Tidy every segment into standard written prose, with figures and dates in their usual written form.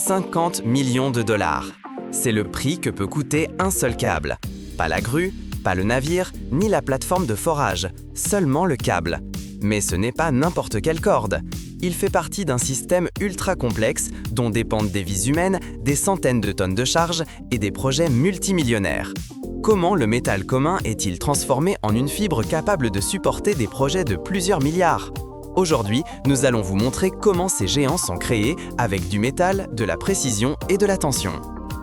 50 millions de dollars. C'est le prix que peut coûter un seul câble. Pas la grue, pas le navire, ni la plateforme de forage, seulement le câble. Mais ce n'est pas n'importe quelle corde. Il fait partie d'un système ultra complexe dont dépendent des vies humaines, des centaines de tonnes de charge et des projets multimillionnaires. Comment le métal commun est-il transformé en une fibre capable de supporter des projets de plusieurs milliards? Aujourd'hui, nous allons vous montrer comment ces géants sont créés avec du métal, de la précision et de la tension.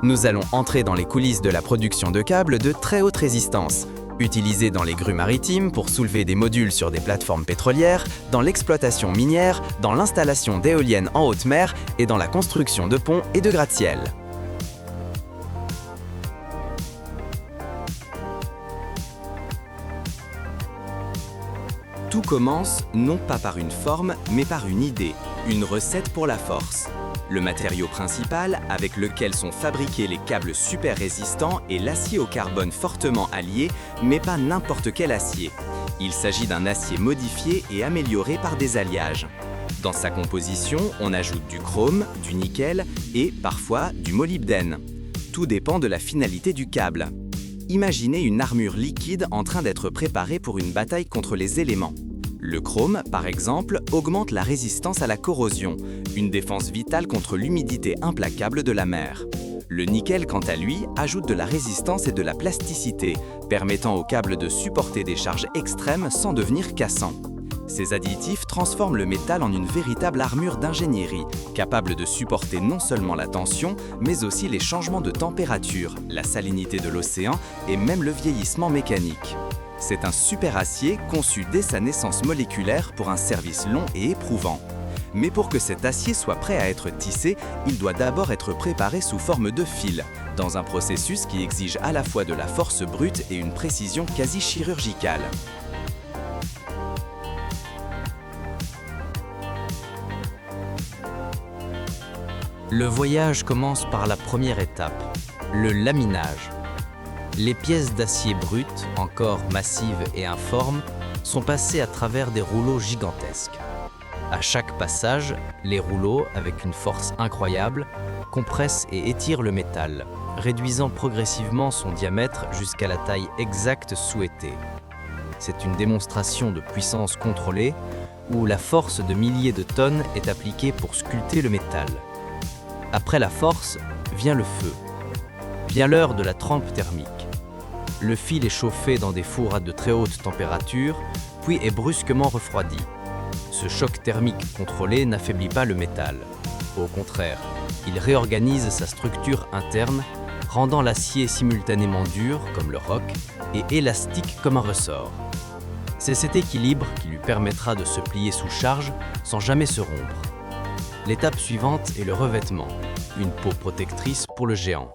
Nous allons entrer dans les coulisses de la production de câbles de très haute résistance, utilisés dans les grues maritimes pour soulever des modules sur des plateformes pétrolières, dans l'exploitation minière, dans l'installation d'éoliennes en haute mer et dans la construction de ponts et de gratte-ciel. Tout commence non pas par une forme, mais par une idée, une recette pour la force. Le matériau principal avec lequel sont fabriqués les câbles super résistants est l'acier au carbone fortement allié, mais pas n'importe quel acier. Il s'agit d'un acier modifié et amélioré par des alliages. Dans sa composition, on ajoute du chrome, du nickel et, parfois, du molybdène. Tout dépend de la finalité du câble. Imaginez une armure liquide en train d'être préparée pour une bataille contre les éléments. Le chrome, par exemple, augmente la résistance à la corrosion, une défense vitale contre l'humidité implacable de la mer. Le nickel, quant à lui, ajoute de la résistance et de la plasticité, permettant au câble de supporter des charges extrêmes sans devenir cassant. Ces additifs transforment le métal en une véritable armure d'ingénierie, capable de supporter non seulement la tension, mais aussi les changements de température, la salinité de l'océan et même le vieillissement mécanique. C'est un super acier conçu dès sa naissance moléculaire pour un service long et éprouvant. Mais pour que cet acier soit prêt à être tissé, il doit d'abord être préparé sous forme de fil, dans un processus qui exige à la fois de la force brute et une précision quasi chirurgicale. Le voyage commence par la première étape, le laminage. Les pièces d'acier brut, encore massives et informes, sont passées à travers des rouleaux gigantesques. À chaque passage, les rouleaux, avec une force incroyable, compressent et étirent le métal, réduisant progressivement son diamètre jusqu'à la taille exacte souhaitée. C'est une démonstration de puissance contrôlée, où la force de milliers de tonnes est appliquée pour sculpter le métal. Après la force, vient le feu. Vient l'heure de la trempe thermique. Le fil est chauffé dans des fours à de très hautes températures, puis est brusquement refroidi. Ce choc thermique contrôlé n'affaiblit pas le métal. Au contraire, il réorganise sa structure interne, rendant l'acier simultanément dur, comme le roc, et élastique comme un ressort. C'est cet équilibre qui lui permettra de se plier sous charge sans jamais se rompre. L'étape suivante est le revêtement, une peau protectrice pour le géant.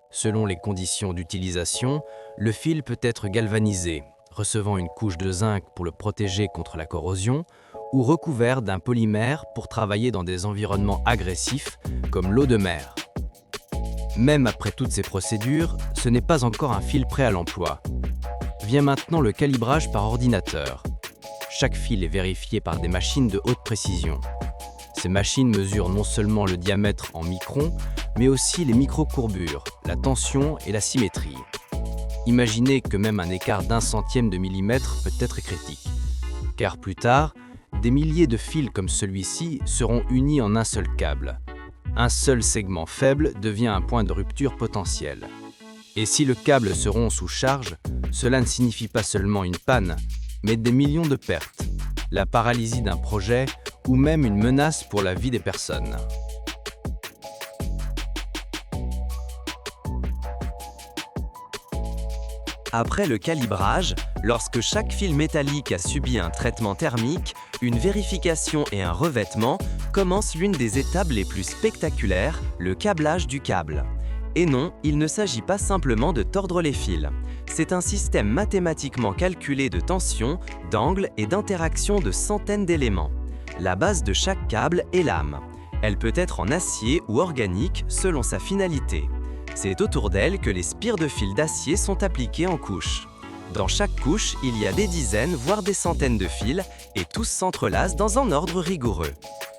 Selon les conditions d'utilisation, le fil peut être galvanisé, recevant une couche de zinc pour le protéger contre la corrosion, ou recouvert d'un polymère pour travailler dans des environnements agressifs, comme l'eau de mer. Même après toutes ces procédures, ce n'est pas encore un fil prêt à l'emploi. Vient maintenant le calibrage par ordinateur. Chaque fil est vérifié par des machines de haute précision. Ces machines mesurent non seulement le diamètre en microns, mais aussi les micro-courbures, la tension et la symétrie. Imaginez que même un écart d'1 centième de millimètre peut être critique. Car plus tard, des milliers de fils comme celui-ci seront unis en un seul câble. Un seul segment faible devient un point de rupture potentiel. Et si le câble se rompt sous charge, cela ne signifie pas seulement une panne, mais des millions de pertes, la paralysie d'un projet ou même une menace pour la vie des personnes. Après le calibrage, lorsque chaque fil métallique a subi un traitement thermique, une vérification et un revêtement, commence l'une des étapes les plus spectaculaires, le câblage du câble. Et non, il ne s'agit pas simplement de tordre les fils. C'est un système mathématiquement calculé de tension, d'angle et d'interaction de centaines d'éléments. La base de chaque câble est l'âme. Elle peut être en acier ou organique selon sa finalité. C'est autour d'elle que les spires de fils d'acier sont appliquées en couches. Dans chaque couche, il y a des dizaines, voire des centaines de fils, et tous s'entrelacent dans un ordre rigoureux.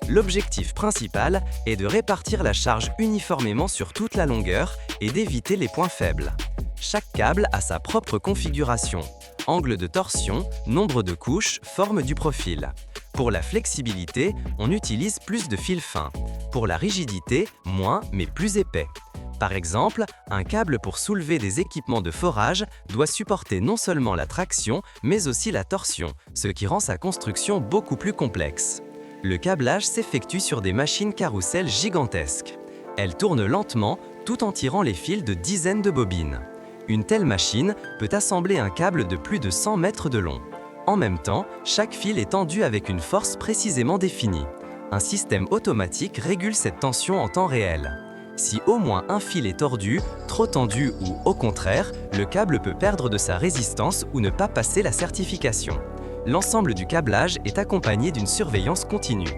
L'objectif principal est de répartir la charge uniformément sur toute la longueur et d'éviter les points faibles. Chaque câble a sa propre configuration. Angle de torsion, nombre de couches, forme du profil. Pour la flexibilité, on utilise plus de fils fins. Pour la rigidité, moins mais plus épais. Par exemple, un câble pour soulever des équipements de forage doit supporter non seulement la traction, mais aussi la torsion, ce qui rend sa construction beaucoup plus complexe. Le câblage s'effectue sur des machines carrousel gigantesques. Elles tournent lentement tout en tirant les fils de dizaines de bobines. Une telle machine peut assembler un câble de plus de 100 mètres de long. En même temps, chaque fil est tendu avec une force précisément définie. Un système automatique régule cette tension en temps réel. Si au moins un fil est tordu, trop tendu ou au contraire, le câble peut perdre de sa résistance ou ne pas passer la certification. L'ensemble du câblage est accompagné d'une surveillance continue.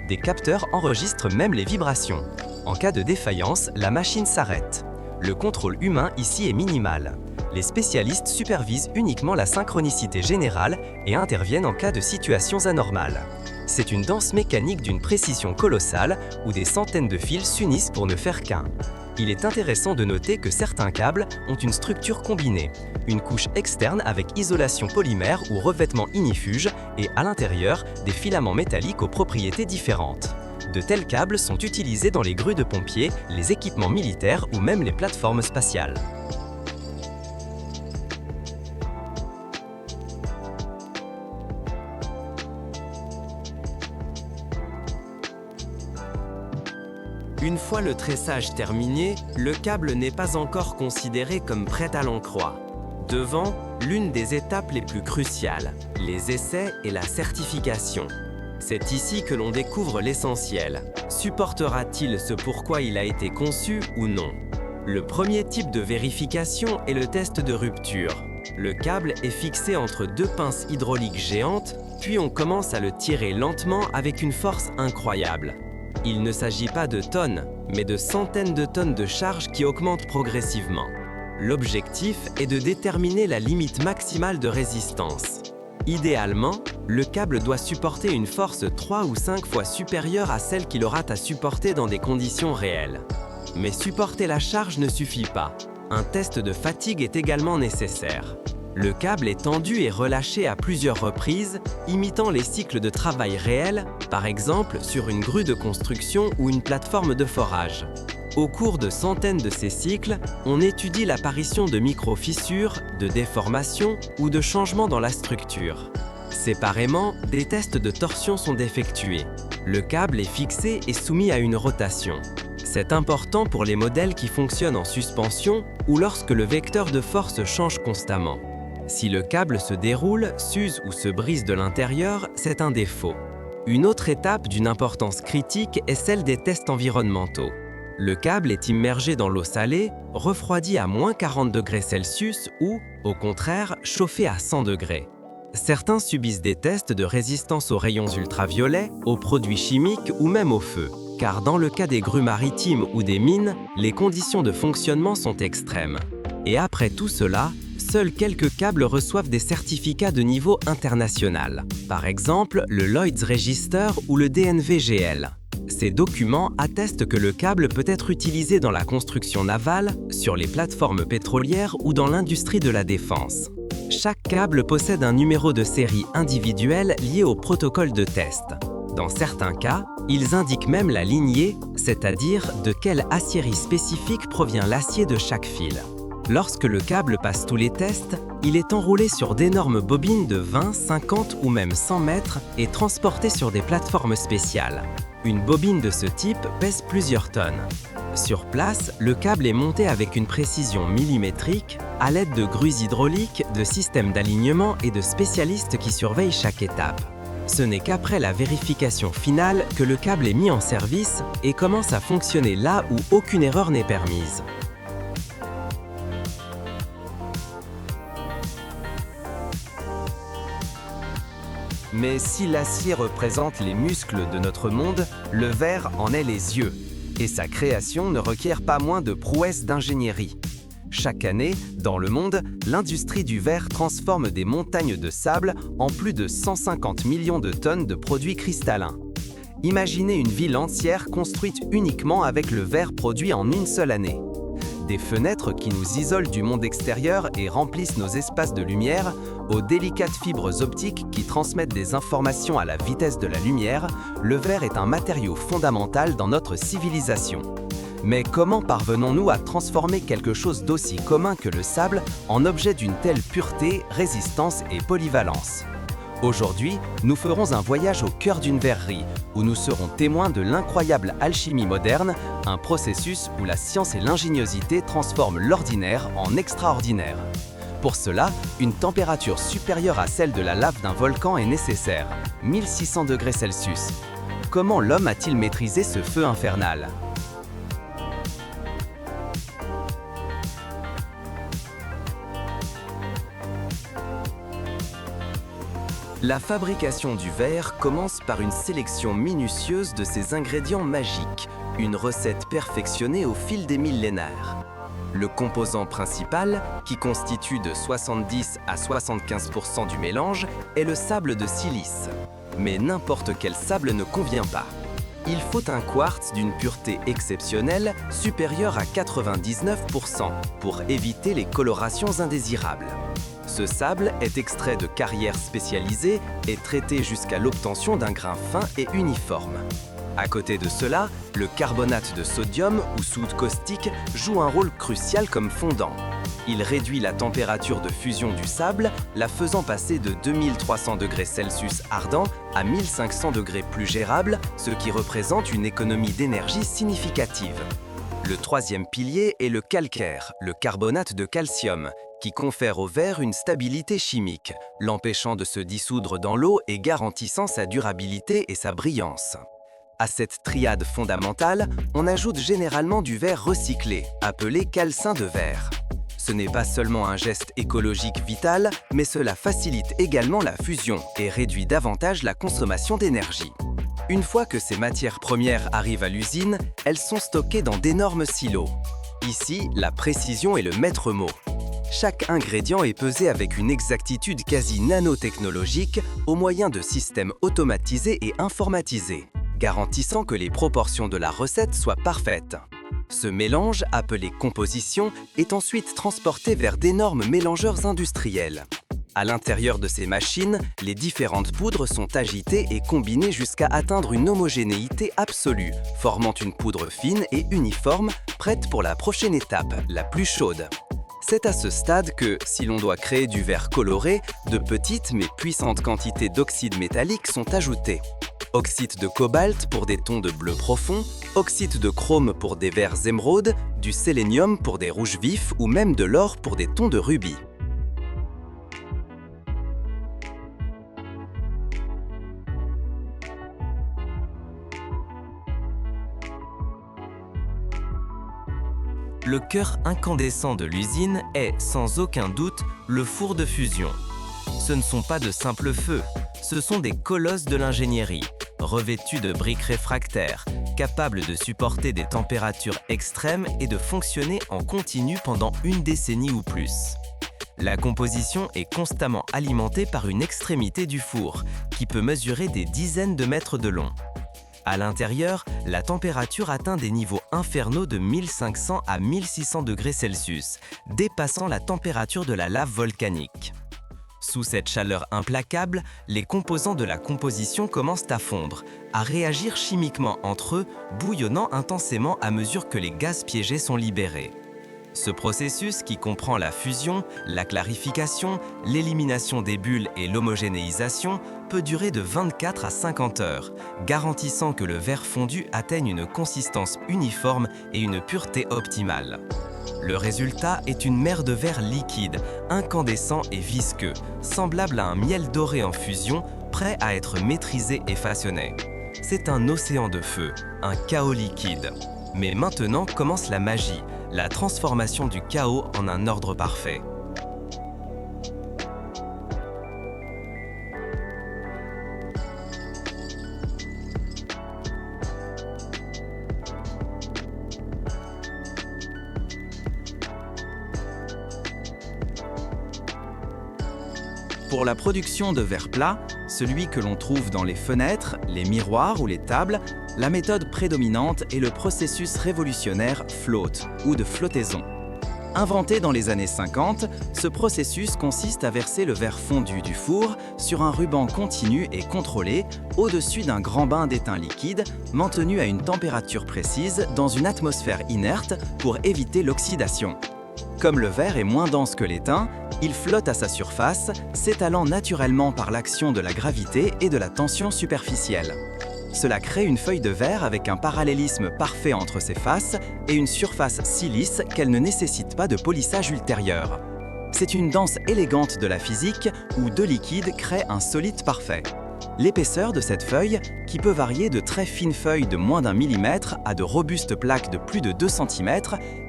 Des capteurs enregistrent même les vibrations. En cas de défaillance, la machine s'arrête. Le contrôle humain ici est minimal. Les spécialistes supervisent uniquement la synchronicité générale et interviennent en cas de situations anormales. C'est une danse mécanique d'une précision colossale où des centaines de fils s'unissent pour ne faire qu'un. Il est intéressant de noter que certains câbles ont une structure combinée, une couche externe avec isolation polymère ou revêtement ignifuge et à l'intérieur des filaments métalliques aux propriétés différentes. De tels câbles sont utilisés dans les grues de pompiers, les équipements militaires ou même les plateformes spatiales. Une fois le tressage terminé, le câble n'est pas encore considéré comme prêt à l'encroi. Devant, l'une des étapes les plus cruciales, les essais et la certification. C'est ici que l'on découvre l'essentiel. Supportera-t-il ce pourquoi il a été conçu ou non? Le premier type de vérification est le test de rupture. Le câble est fixé entre deux pinces hydrauliques géantes, puis on commence à le tirer lentement avec une force incroyable. Il ne s'agit pas de tonnes, mais de centaines de tonnes de charge qui augmentent progressivement. L'objectif est de déterminer la limite maximale de résistance. Idéalement, le câble doit supporter une force 3 ou 5 fois supérieure à celle qu'il aura à supporter dans des conditions réelles. Mais supporter la charge ne suffit pas. Un test de fatigue est également nécessaire. Le câble est tendu et relâché à plusieurs reprises, imitant les cycles de travail réels, par exemple sur une grue de construction ou une plateforme de forage. Au cours de centaines de ces cycles, on étudie l'apparition de micro-fissures, de déformations ou de changements dans la structure. Séparément, des tests de torsion sont effectués. Le câble est fixé et soumis à une rotation. C'est important pour les modèles qui fonctionnent en suspension ou lorsque le vecteur de force change constamment. Si le câble se déroule, s'use ou se brise de l'intérieur, c'est un défaut. Une autre étape d'une importance critique est celle des tests environnementaux. Le câble est immergé dans l'eau salée, refroidi à moins 40 degrés Celsius ou, au contraire, chauffé à 100 degrés. Certains subissent des tests de résistance aux rayons ultraviolets, aux produits chimiques ou même au feu, car dans le cas des grues maritimes ou des mines, les conditions de fonctionnement sont extrêmes. Et après tout cela, seuls quelques câbles reçoivent des certificats de niveau international, par exemple le Lloyd's Register ou le DNV-GL. Ces documents attestent que le câble peut être utilisé dans la construction navale, sur les plateformes pétrolières ou dans l'industrie de la défense. Chaque câble possède un numéro de série individuel lié au protocole de test. Dans certains cas, ils indiquent même la lignée, c'est-à-dire de quelle aciérie spécifique provient l'acier de chaque fil. Lorsque le câble passe tous les tests, il est enroulé sur d'énormes bobines de 20, 50 ou même 100 mètres et transporté sur des plateformes spéciales. Une bobine de ce type pèse plusieurs tonnes. Sur place, le câble est monté avec une précision millimétrique, à l'aide de grues hydrauliques, de systèmes d'alignement et de spécialistes qui surveillent chaque étape. Ce n'est qu'après la vérification finale que le câble est mis en service et commence à fonctionner là où aucune erreur n'est permise. Mais si l'acier représente les muscles de notre monde, le verre en est les yeux. Et sa création ne requiert pas moins de prouesses d'ingénierie. Chaque année, dans le monde, l'industrie du verre transforme des montagnes de sable en plus de 150 millions de tonnes de produits cristallins. Imaginez une ville entière construite uniquement avec le verre produit en une seule année. Des fenêtres qui nous isolent du monde extérieur et remplissent nos espaces de lumière, aux délicates fibres optiques qui transmettent des informations à la vitesse de la lumière, le verre est un matériau fondamental dans notre civilisation. Mais comment parvenons-nous à transformer quelque chose d'aussi commun que le sable en objet d'une telle pureté, résistance et polyvalence ? Aujourd'hui, nous ferons un voyage au cœur d'une verrerie, où nous serons témoins de l'incroyable alchimie moderne, un processus où la science et l'ingéniosité transforment l'ordinaire en extraordinaire. Pour cela, une température supérieure à celle de la lave d'un volcan est nécessaire, 1600 degrés Celsius. Comment l'homme a-t-il maîtrisé ce feu infernal ? La fabrication du verre commence par une sélection minutieuse de ses ingrédients magiques, une recette perfectionnée au fil des millénaires. Le composant principal, qui constitue de 70 à 75% du mélange, est le sable de silice. Mais n'importe quel sable ne convient pas. Il faut un quartz d'une pureté exceptionnelle, supérieure à 99%, pour éviter les colorations indésirables. Ce sable est extrait de carrières spécialisées et traité jusqu'à l'obtention d'un grain fin et uniforme. À côté de cela, le carbonate de sodium ou soude caustique joue un rôle crucial comme fondant. Il réduit la température de fusion du sable, la faisant passer de 2300 degrés Celsius ardent à 1500 degrés plus gérable, ce qui représente une économie d'énergie significative. Le troisième pilier est le calcaire, le carbonate de calcium, qui confère au verre une stabilité chimique, l'empêchant de se dissoudre dans l'eau et garantissant sa durabilité et sa brillance. À cette triade fondamentale, on ajoute généralement du verre recyclé, appelé calcin de verre. Ce n'est pas seulement un geste écologique vital, mais cela facilite également la fusion et réduit davantage la consommation d'énergie. Une fois que ces matières premières arrivent à l'usine, elles sont stockées dans d'énormes silos. Ici, la précision est le maître mot. Chaque ingrédient est pesé avec une exactitude quasi nanotechnologique au moyen de systèmes automatisés et informatisés, garantissant que les proportions de la recette soient parfaites. Ce mélange, appelé composition, est ensuite transporté vers d'énormes mélangeurs industriels. À l'intérieur de ces machines, les différentes poudres sont agitées et combinées jusqu'à atteindre une homogénéité absolue, formant une poudre fine et uniforme, prête pour la prochaine étape, la plus chaude. C'est à ce stade que, si l'on doit créer du verre coloré, de petites mais puissantes quantités d'oxyde métallique sont ajoutées. Oxyde de cobalt pour des tons de bleu profond, oxyde de chrome pour des verts émeraudes, du sélénium pour des rouges vifs ou même de l'or pour des tons de rubis. Le cœur incandescent de l'usine est, sans aucun doute, le four de fusion. Ce ne sont pas de simples feux, ce sont des colosses de l'ingénierie, revêtus de briques réfractaires, capables de supporter des températures extrêmes et de fonctionner en continu pendant une décennie ou plus. La composition est constamment alimentée par une extrémité du four, qui peut mesurer des dizaines de mètres de long. À l'intérieur, la température atteint des niveaux infernaux de 1500 à 1600 degrés Celsius, dépassant la température de la lave volcanique. Sous cette chaleur implacable, les composants de la composition commencent à fondre, à réagir chimiquement entre eux, bouillonnant intensément à mesure que les gaz piégés sont libérés. Ce processus, qui comprend la fusion, la clarification, l'élimination des bulles et l'homogénéisation, peut durer de 24 à 50 heures, garantissant que le verre fondu atteigne une consistance uniforme et une pureté optimale. Le résultat est une mer de verre liquide, incandescent et visqueux, semblable à un miel doré en fusion, prêt à être maîtrisé et façonné. C'est un océan de feu, un chaos liquide. Mais maintenant commence la magie, la transformation du chaos en un ordre parfait. Pour la production de verre plat, celui que l'on trouve dans les fenêtres, les miroirs ou les tables, la méthode prédominante est le processus révolutionnaire float ou de flottaison. Inventé dans les années 50, ce processus consiste à verser le verre fondu du four sur un ruban continu et contrôlé au-dessus d'un grand bain d'étain liquide maintenu à une température précise dans une atmosphère inerte pour éviter l'oxydation. Comme le verre est moins dense que l'étain, il flotte à sa surface, s'étalant naturellement par l'action de la gravité et de la tension superficielle. Cela crée une feuille de verre avec un parallélisme parfait entre ses faces et une surface si lisse qu'elle ne nécessite pas de polissage ultérieur. C'est une danse élégante de la physique où deux liquides créent un solide parfait. L'épaisseur de cette feuille, qui peut varier de très fines feuilles de moins d'1 millimètre à de robustes plaques de plus de 2 cm,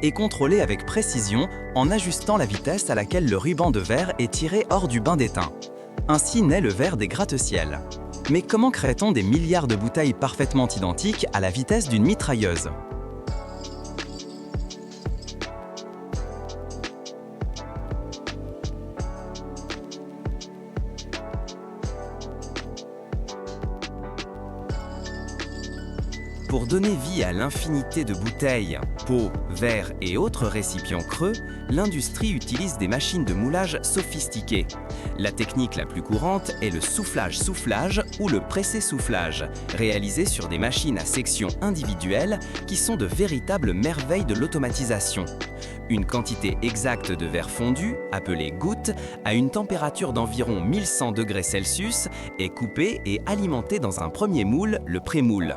est contrôlée avec précision en ajustant la vitesse à laquelle le ruban de verre est tiré hors du bain d'étain. Ainsi naît le verre des gratte-ciel. Mais comment crée-t-on des milliards de bouteilles parfaitement identiques à la vitesse d'une mitrailleuse ? Pour donner vie à l'infinité de bouteilles, pots, verres et autres récipients creux, l'industrie utilise des machines de moulage sophistiquées. La technique la plus courante est le soufflage-soufflage ou le pressé-soufflage, réalisé sur des machines à section individuelle qui sont de véritables merveilles de l'automatisation. Une quantité exacte de verre fondu, appelée goutte, à une température d'environ 1100 degrés Celsius, est coupée et alimentée dans un premier moule, le prémoule.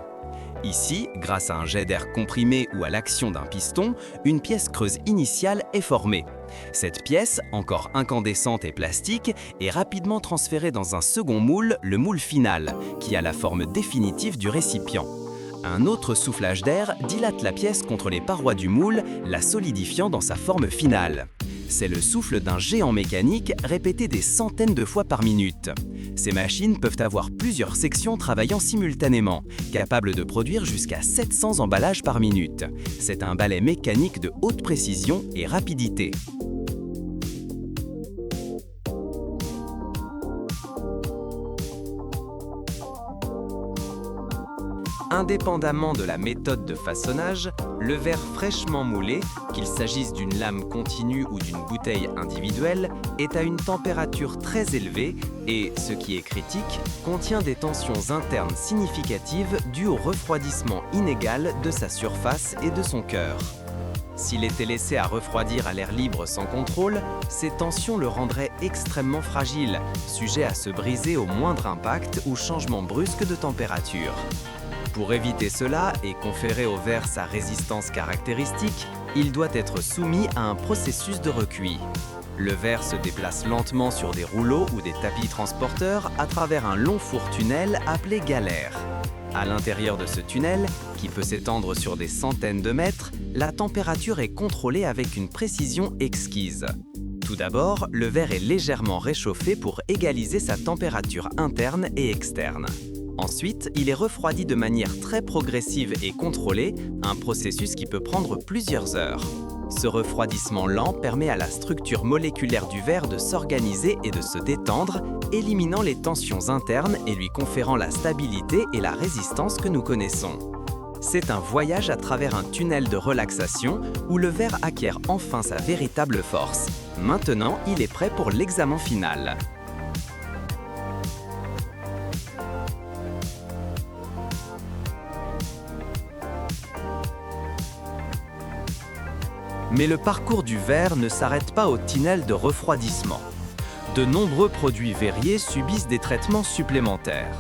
Ici, grâce à un jet d'air comprimé ou à l'action d'un piston, une pièce creuse initiale est formée. Cette pièce, encore incandescente et plastique, est rapidement transférée dans un second moule, le moule final, qui a la forme définitive du récipient. Un autre soufflage d'air dilate la pièce contre les parois du moule, la solidifiant dans sa forme finale. C'est le souffle d'un géant mécanique répété des centaines de fois par minute. Ces machines peuvent avoir plusieurs sections travaillant simultanément, capables de produire jusqu'à 700 emballages par minute. C'est un balai mécanique de haute précision et rapidité. Indépendamment de la méthode de façonnage, le verre fraîchement moulé, qu'il s'agisse d'une lame continue ou d'une bouteille individuelle, est à une température très élevée et, ce qui est critique, contient des tensions internes significatives dues au refroidissement inégal de sa surface et de son cœur. S'il était laissé à refroidir à l'air libre sans contrôle, ces tensions le rendraient extrêmement fragile, sujet à se briser au moindre impact ou changement brusque de température. Pour éviter cela et conférer au verre sa résistance caractéristique, il doit être soumis à un processus de recuit. Le verre se déplace lentement sur des rouleaux ou des tapis transporteurs à travers un long four-tunnel appelé galère. À l'intérieur de ce tunnel, qui peut s'étendre sur des centaines de mètres, la température est contrôlée avec une précision exquise. Tout d'abord, le verre est légèrement réchauffé pour égaliser sa température interne et externe. Ensuite, il est refroidi de manière très progressive et contrôlée, un processus qui peut prendre plusieurs heures. Ce refroidissement lent permet à la structure moléculaire du verre de s'organiser et de se détendre, éliminant les tensions internes et lui conférant la stabilité et la résistance que nous connaissons. C'est un voyage à travers un tunnel de relaxation où le verre acquiert enfin sa véritable force. Maintenant, il est prêt pour l'examen final. Mais le parcours du verre ne s'arrête pas au tunnel de refroidissement. De nombreux produits verriers subissent des traitements supplémentaires.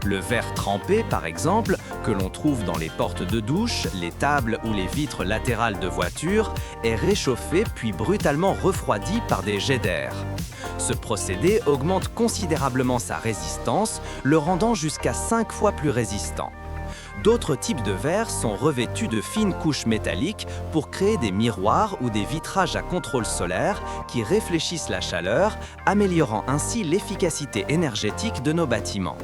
Le verre trempé, par exemple, que l'on trouve dans les portes de douche, les tables ou les vitres latérales de voitures, est réchauffé puis brutalement refroidi par des jets d'air. Ce procédé augmente considérablement sa résistance, le rendant jusqu'à 5 fois plus résistant. D'autres types de verres sont revêtus de fines couches métalliques pour créer des miroirs ou des vitrages à contrôle solaire qui réfléchissent la chaleur, améliorant ainsi l'efficacité énergétique de nos bâtiments.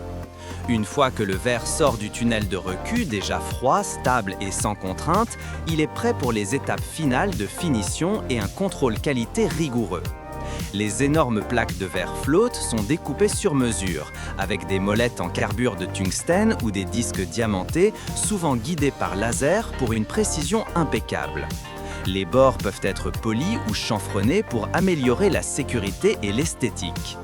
Une fois que le verre sort du tunnel de recuit, déjà froid, stable et sans contrainte, il est prêt pour les étapes finales de finition et un contrôle qualité rigoureux. Les énormes plaques de verre flotte sont découpées sur mesure, avec des molettes en carbure de tungstène ou des disques diamantés, souvent guidés par laser pour une précision impeccable. Les bords peuvent être polis ou chanfronnés pour améliorer la sécurité et l'esthétique.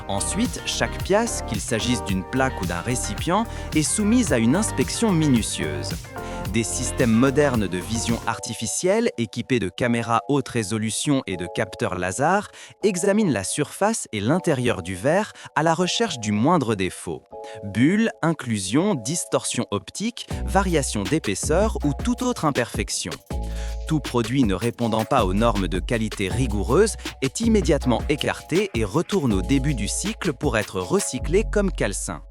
Ensuite, chaque pièce, qu'il s'agisse d'une plaque ou d'un récipient, est soumise à une inspection minutieuse. Des systèmes modernes de vision artificielle, équipés de caméras haute résolution et de capteurs laser, examinent la surface et l'intérieur du verre à la recherche du moindre défaut. Bulles, inclusions, distorsions optiques, variations d'épaisseur ou toute autre imperfection. Tout produit ne répondant pas aux normes de qualité rigoureuses est immédiatement écarté et retourne au début du cycle pour être recyclé comme calcin.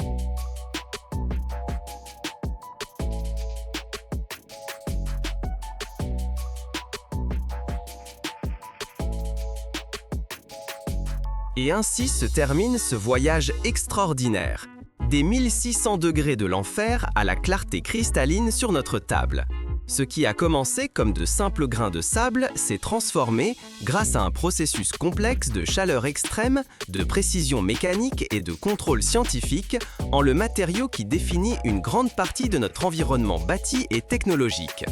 Et ainsi se termine ce voyage extraordinaire, des 1600 degrés de l'enfer à la clarté cristalline sur notre table. Ce qui a commencé comme de simples grains de sable s'est transformé grâce à un processus complexe de chaleur extrême, de précision mécanique et de contrôle scientifique en le matériau qui définit une grande partie de notre environnement bâti et technologique.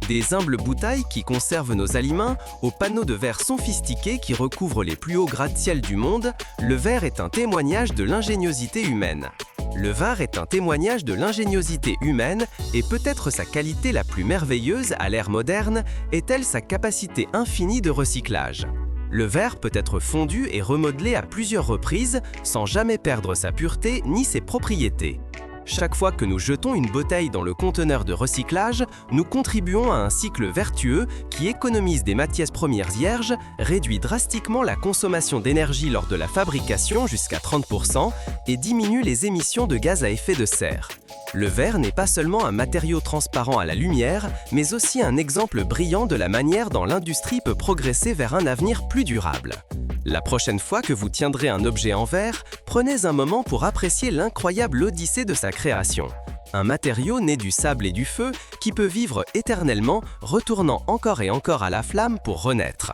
Des humbles bouteilles qui conservent nos aliments aux panneaux de verre sophistiqués qui recouvrent les plus hauts gratte-ciel du monde, le verre est un témoignage de l'ingéniosité humaine. Le verre est un témoignage de l'ingéniosité humaine et peut-être sa qualité la plus merveilleuse à l'ère moderne est-elle sa capacité infinie de recyclage. Le verre peut être fondu et remodelé à plusieurs reprises sans jamais perdre sa pureté ni ses propriétés. Chaque fois que nous jetons une bouteille dans le conteneur de recyclage, nous contribuons à un cycle vertueux qui économise des matières premières vierges, réduit drastiquement la consommation d'énergie lors de la fabrication jusqu'à 30% et diminue les émissions de gaz à effet de serre. Le verre n'est pas seulement un matériau transparent à la lumière, mais aussi un exemple brillant de la manière dont l'industrie peut progresser vers un avenir plus durable. La prochaine fois que vous tiendrez un objet en verre, prenez un moment pour apprécier l'incroyable odyssée de sa création. Un matériau né du sable et du feu qui peut vivre éternellement, retournant encore et encore à la flamme pour renaître.